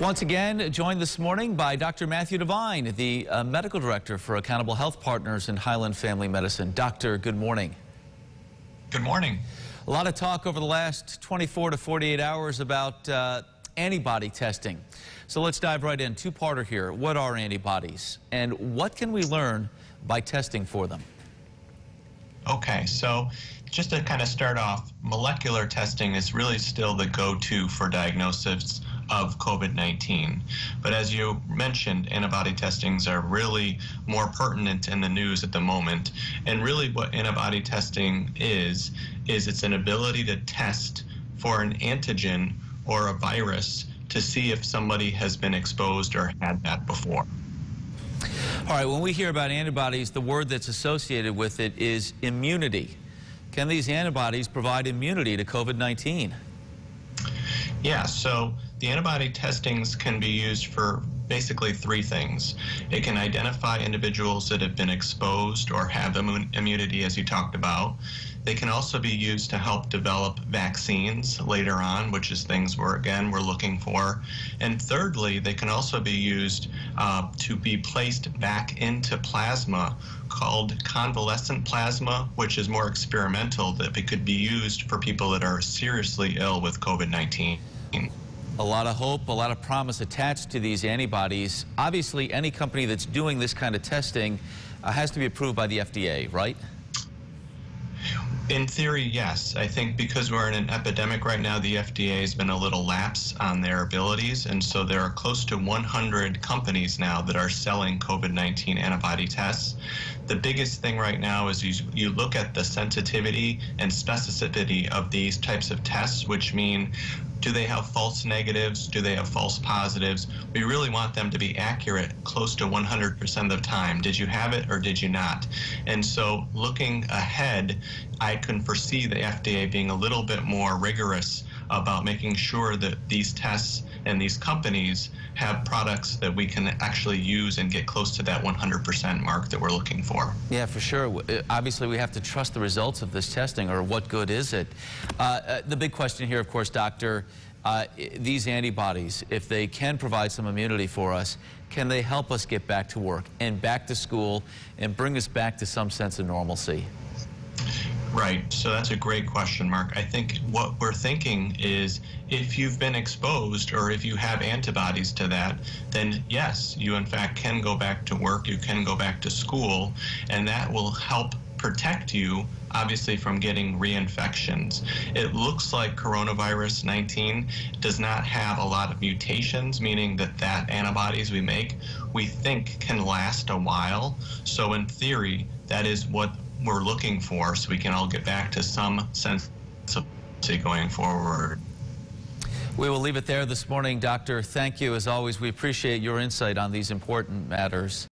Once again, joined this morning by Dr. Mathew Devine, the medical director for Accountable Health Partners in Highland Family Medicine. Doctor, good morning. Good morning. A lot of talk over the last 24 to 48 hours about antibody testing. So let's dive right in. Two-parter here. What are antibodies, and what can we learn by testing for them? Okay, so just to kind of start off, molecular testing is really still the go-to for diagnosis of COVID-19. But as you mentioned, antibody testings are really more pertinent in the news at the moment. And really what antibody testing is it's an ability to test for an antigen or a virus to see if somebody has been exposed or had that before. All right, when we hear about antibodies, the word that's associated with it is immunity. Can these antibodies provide immunity to COVID-19? Yeah, so the antibody testings can be used for basically three things. It can identify individuals that have been exposed or have immunity, as you talked about. They can also be used to help develop vaccines later on, which is things we're looking for. And thirdly, they can also be used to be placed back into plasma called convalescent plasma, which is more experimental, that it could be used for people that are seriously ill with COVID-19. A lot of hope, a lot of promise attached to these antibodies. Obviously, any company that's doing this kind of testing has to be approved by the FDA, right? In theory, yes. I think because we're in an epidemic right now, the FDA has been a little lax on their abilities, and so there are close to 100 companies now that are selling COVID-19 antibody tests. The biggest thing right now is you look at the sensitivity and specificity of these types of tests, which mean, do they have false negatives? Do they have false positives? We really want them to be accurate close to 100% of the time. Did you have it or did you not? And so looking ahead, I can foresee the FDA being a little bit more rigorous about making sure that these tests and these companies have products that we can actually use and get close to that 100% mark that we're looking for. Yeah, for sure. Obviously, we have to trust the results of this testing, or what good is it? The big question here, of course, Doctor, these antibodies, if they can provide some immunity for us, can they help us get back to work and back to school and bring us back to some sense of normalcy? Right, so that's a great question, Mark. I think what we're thinking is if you've been exposed or if you have antibodies to that, then yes, you in fact can go back to work, you can go back to school, and that will help protect you, obviously, from getting reinfections. It looks like coronavirus 19 does not have a lot of mutations, meaning that antibodies we make, we think can last a while. So in theory, that is what we're looking for, so we can all get back to some sense of going forward. We will leave it there this morning, Doctor. Thank you. As always, we appreciate your insight on these important matters.